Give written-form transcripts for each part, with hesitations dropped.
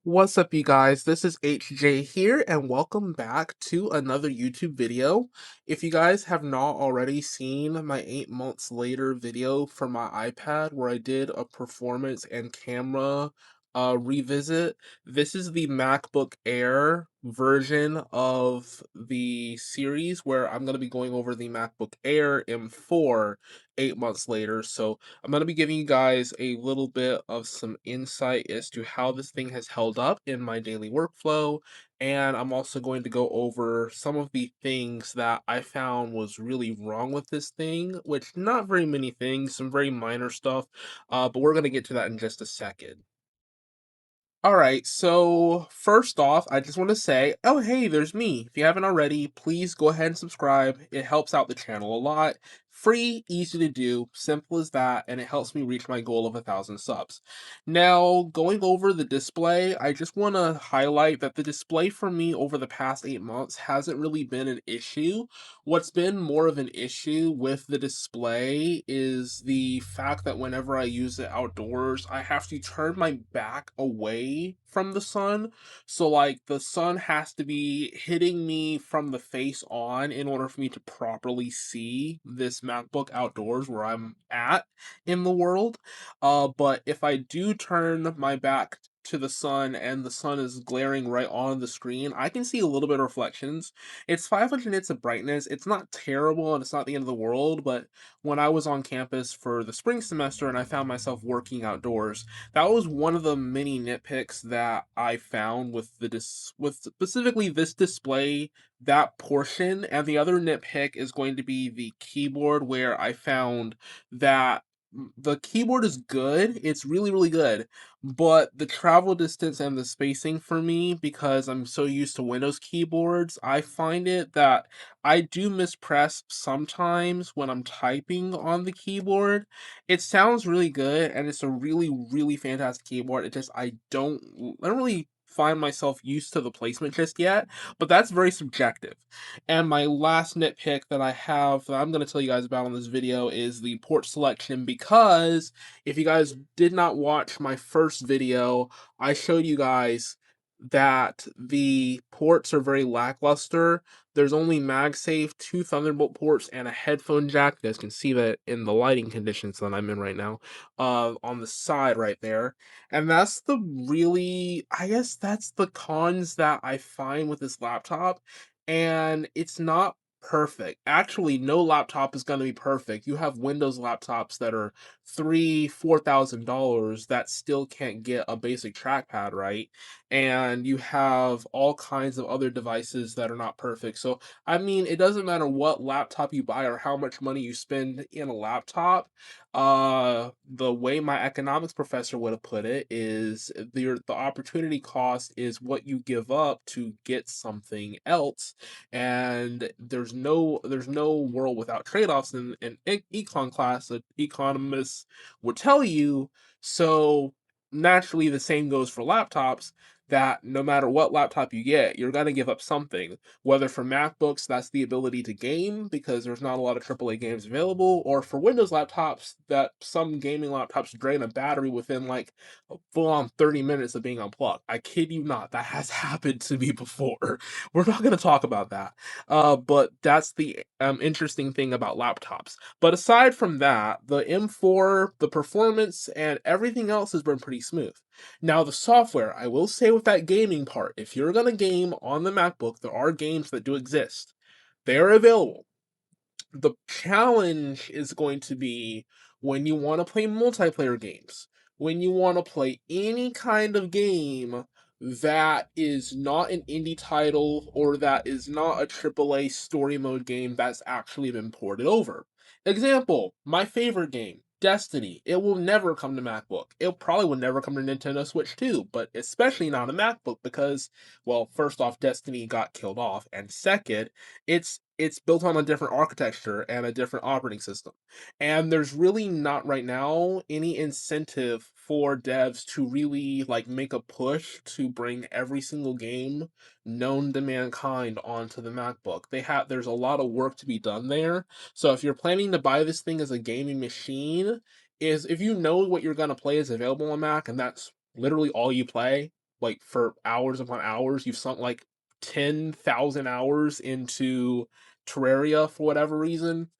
What's up, you guys? This is HJ here, and welcome back to another YouTube video. If you guys have not already seen my 8 months later video for my iPad where I did a performance and camera revisit, this is the MacBook Air version of the series where I'm going to be going over the MacBook Air M4 8 months later. So I'm going to be giving you guys a little bit of some insight as to how this thing has held up in my daily workflow. And I'm also going to go over some of the things that I found was really wrong with this thing, which not very many things, some very minor stuff, but we're going to get to that in just a second. All right, so first off, I just want to say, oh, hey, there's me. If you haven't already, please go ahead and subscribe. It helps out the channel a lot. Free, easy to do, simple as that, and it helps me reach my goal of 1,000 subs. Now, going over the display, I just want to highlight that the display for me over the past 8 months hasn't really been an issue. What's been more of an issue with the display is the fact that whenever I use it outdoors, I have to turn my back away from the sun. So, like, the sun has to be hitting me from the face on in order for me to properly see this MacBook outdoors where I'm at in the world. But if I do turn my back to the sun and the sun is glaring right on the screen, I can see a little bit of reflections. It's 500 nits of brightness. It's not terrible and it's not the end of the world, but when I was on campus for the spring semester and I found myself working outdoors, that was one of the many nitpicks that I found with with specifically this display, that portion. And the other nitpick is going to be the keyboard, where I found that the keyboard is good. It's really, really good. But the travel distance and the spacing for me, because I'm so used to Windows keyboards, I find it that I do mispress sometimes when I'm typing on the keyboard. It sounds really good and it's a really, really fantastic keyboard. It just I don't really find myself used to the placement just yet, but that's very subjective. And my last nitpick that I have that I'm going to tell you guys about on this video is the port selection, because if you guys did not watch my first video, I showed you guys that the ports are very lackluster. There's only MagSafe, 2 Thunderbolt ports, and a headphone jack. You guys can see that in the lighting conditions that I'm in right now, on the side right there. And that's the really, I guess that's the cons that I find with this laptop. And it's not perfect. Actually, no laptop is going to be perfect. You have Windows laptops that are $3,000, $4,000 that still can't get a basic trackpad right, and you have all kinds of other devices that are not perfect. So, I mean, it doesn't matter what laptop you buy or how much money you spend in a laptop. The way my economics professor would have put it is the opportunity cost is what you give up to get something else, and there's no world without trade-offs in econ class that economists would tell you. So naturally the same goes for laptops, that no matter what laptop you get, you're going to give up something. Whether for MacBooks, that's the ability to game because there's not a lot of AAA games available, or for Windows laptops, that some gaming laptops drain a battery within like a full on 30 minutes of being unplugged. I kid you not, that has happened to me before. We're not going to talk about that. But that's the interesting thing about laptops. But aside from that, the M4, the performance, and everything else has been pretty smooth. Now, the software, I will say with that gaming part, if you're going to game on the MacBook, there are games that do exist. They are available. The challenge is going to be when you want to play multiplayer games, when you want to play any kind of game that is not an indie title or that is not a AAA story mode game that's actually been ported over. Example, my favorite game, Destiny. It will never come to MacBook. It probably will never come to Nintendo Switch too, but especially not a MacBook because, well, first off, Destiny got killed off, and second, it's built on a different architecture and a different operating system. And there's really not right now any incentive for devs to really like make a push to bring every single game known to mankind onto the MacBook. There's a lot of work to be done there. So if you're planning to buy this thing as a gaming machine, is if you know what you're gonna play is available on Mac and that's literally all you play, like for hours upon hours, you've sunk like 10,000 hours into Terraria for whatever reason,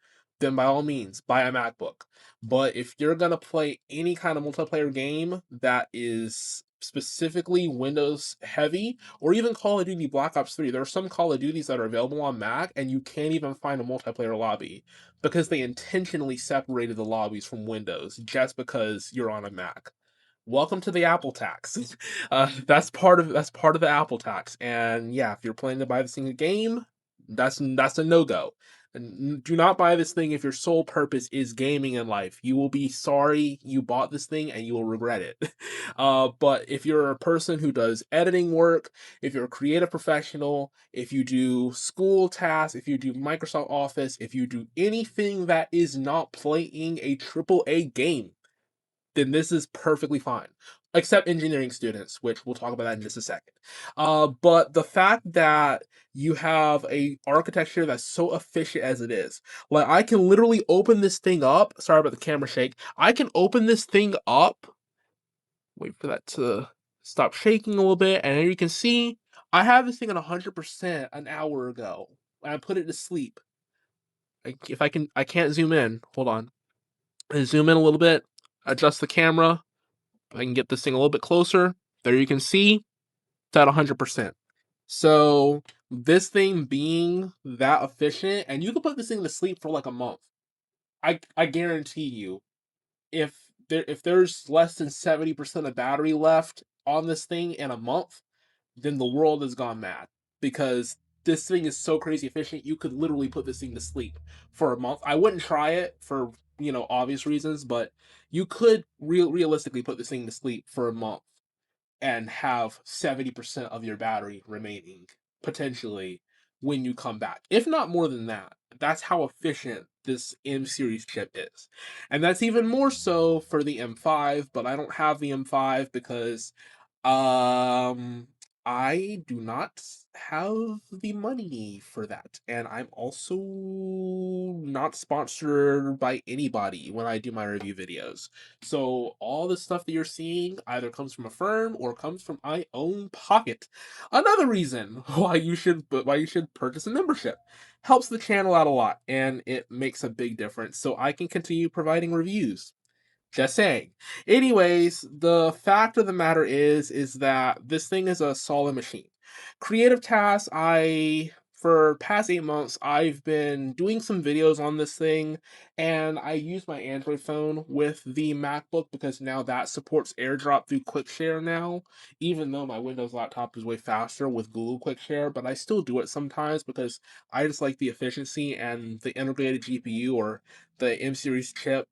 then by all means, buy a MacBook. But if you're gonna play any kind of multiplayer game that is specifically Windows heavy, or even Call of Duty Black Ops 3, there are some Call of Duties that are available on Mac, and you can't even find a multiplayer lobby because they intentionally separated the lobbies from Windows just because you're on a Mac. Welcome to the Apple tax. That's part of the Apple tax. And yeah, if you're planning to buy this thing a game, that's a no go. And do not buy this thing if your sole purpose is gaming in life. You will be sorry you bought this thing and you will regret it. But if you're a person who does editing work, if you're a creative professional, if you do school tasks, if you do Microsoft Office, if you do anything that is not playing a AAA game, then this is perfectly fine. Except engineering students, which we'll talk about that in just a second. But the fact that you have a architecture that's so efficient as it is, like I can literally open this thing up. Sorry about the camera shake. I can open this thing up. Wait for that to stop shaking a little bit, and then you can see I have this thing at 100% an hour ago, and I put it to sleep. If I can, I can't zoom in. Hold on. I zoom in a little bit. Adjust the camera. I can get this thing a little bit closer. There you can see it's at 100%. So this thing being that efficient, and you can put this thing to sleep for like a month. I guarantee you, if there's less than 70% of battery left on this thing in a month, then the world has gone mad because this thing is so crazy efficient. You could literally put this thing to sleep for a month. I wouldn't try it for obvious reasons, but you could realistically put this thing to sleep for a month and have 70% of your battery remaining potentially when you come back, if not more than that. That's how efficient this M series chip is. And that's even more so for the M5, but I don't have the M5 because um I do not have the money for that. And I'm also not sponsored by anybody when I do my review videos. So all the stuff that you're seeing either comes from a firm or comes from my own pocket. Another reason why you should purchase a membership. Helps the channel out a lot and it makes a big difference so I can continue providing reviews. Just saying. Anyways, the fact of the matter is that this thing is a solid machine. Creative tasks, for past 8 months, I've been doing some videos on this thing, and I use my Android phone with the MacBook because now that supports AirDrop through QuickShare now, even though my Windows laptop is way faster with Google QuickShare, but I still do it sometimes because I just like the efficiency and the integrated GPU or the M series chip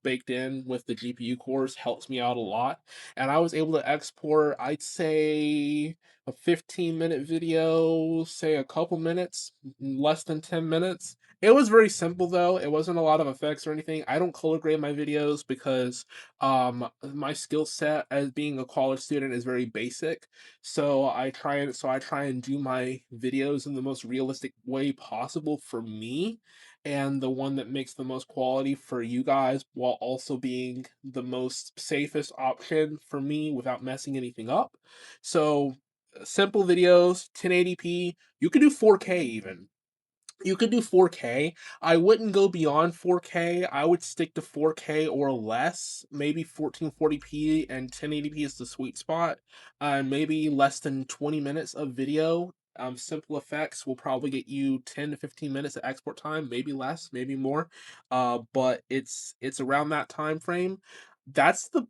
baked in with the GPU cores helps me out a lot. And I was able to export, I'd say, a 15-minute video, say a couple minutes, less than 10 minutes. It was very simple though. It wasn't a lot of effects or anything. I don't color grade my videos because my skill set as being a college student is very basic. So I try and do my videos in the most realistic way possible for me and the one that makes the most quality for you guys while also being the most safest option for me without messing anything up. So simple videos, 1080p, you could do 4K even. You could do 4K. I wouldn't go beyond 4K. I would stick to 4K or less. Maybe 1440p and 1080p is the sweet spot. Maybe less than 20 minutes of video. Simple effects will probably get you 10 to 15 minutes of export time, maybe less, maybe more. But it's around that time frame. That's the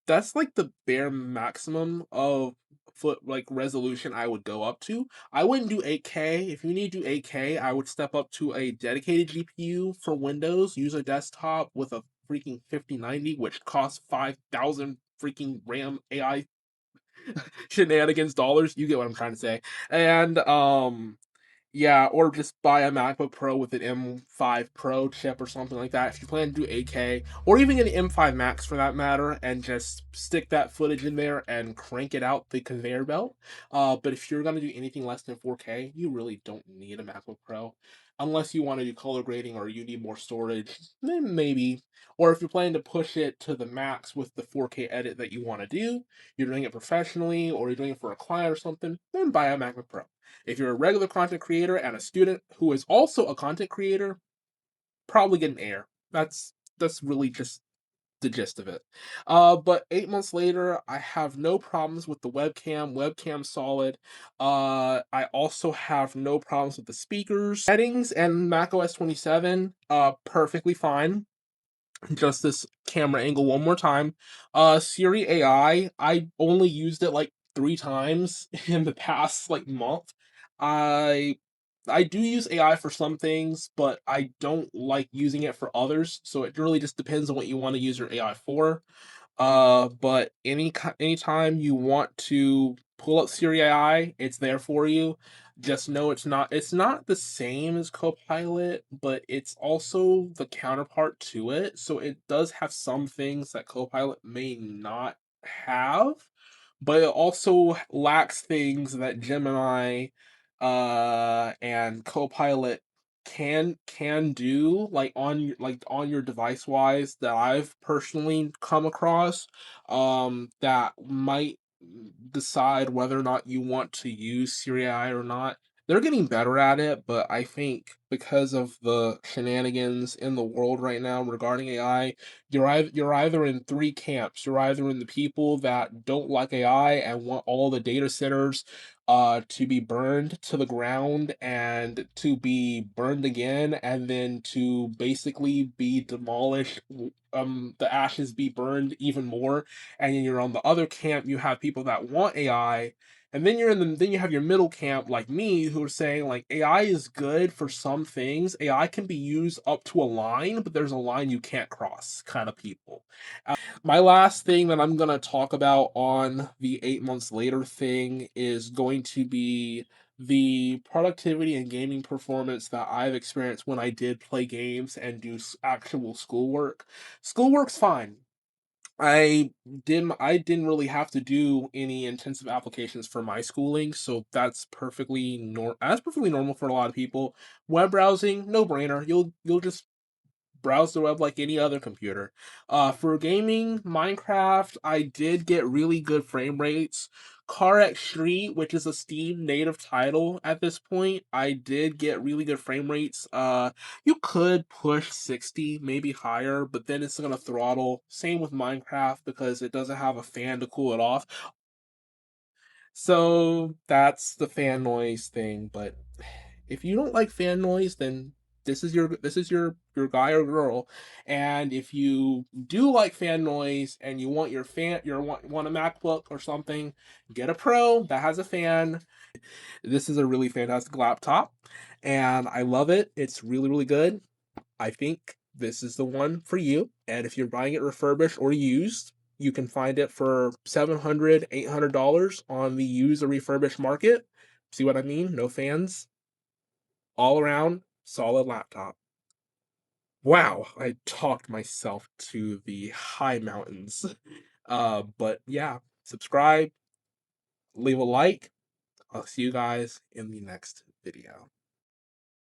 that's like the bare maximum of foot like resolution I would go up to. I wouldn't do 8K. If you need to do 8K, I would step up to a dedicated GPU for Windows, use a desktop with a freaking 5090, which costs 5,000 freaking RAM AI shenanigans dollars. You get what I'm trying to say. And yeah, or just buy a MacBook Pro with an M5 Pro chip or something like that if you plan to do 8K, or even an M5 Max for that matter, and just stick that footage in there and crank it out the conveyor belt. But if you're gonna do anything less than 4K, you really don't need a MacBook Pro. unless you want to do color grading or you need more storage, then maybe. Or if you're planning to push it to the max with the 4K edit that you want to do, you're doing it professionally or you're doing it for a client or something, then buy a MacBook Pro. If you're a regular content creator and a student who is also a content creator, probably get an Air. That's really just the gist of it. But 8 months later, I have no problems with the webcam. Webcam solid. I also have no problems with the speakers. Settings and macOS 27, perfectly fine. Just this camera angle one more time. Siri AI, I only used it like 3 times in the past like month. I I do use AI for some things, but I don't like using it for others. So it really just depends on what you want to use your AI for. But anytime you want to pull up Siri AI, it's there for you. Just know it's not the same as Copilot, but it's also the counterpart to it. So it does have some things that Copilot may not have, but it also lacks things that Gemini and Copilot can do like on your device wise that I've personally come across that might decide whether or not you want to use Siri AI or not. They're getting better at it, but I think because of the shenanigans in the world right now regarding AI, you're either in three camps. You're either in the people that don't like AI and want all the data centers to be burned to the ground and to be burned again and then to basically be demolished, the ashes be burned even more, and then you're on the other camp, you have people that want AI, and then you have your middle camp like me who are saying like AI is good for some things. AI can be used up to a line, but there's a line you can't cross kind of people. My last thing that I'm going to talk about on the 8 months later thing is going to be the productivity and gaming performance that I've experienced when I did play games and do actual schoolwork. Schoolwork's fine. I didn't really have to do any intensive applications for my schooling, so that's perfectly normal for a lot of people. Web browsing, no brainer. You'll just browse the web like any other computer. For gaming, Minecraft, I did get really good frame rates. CarX Street, which is a Steam native title at this point, I did get really good frame rates. You could push 60, maybe higher, but then it's gonna throttle. Same with Minecraft because it doesn't have a fan to cool it off. So that's the fan noise thing, but if you don't like fan noise, then this is your guy or girl. And if you do like fan noise and you want want a MacBook or something, get a Pro that has a fan. This is a really fantastic laptop, and I love it. It's really, really good. I think this is the one for you. And if you're buying it refurbished or used, you can find it for $700, $800 on the used or refurbished market. See what I mean? No fans, all around solid laptop. Wow, I talked myself to the high mountains. But yeah, subscribe, leave a like. I'll see you guys in the next video.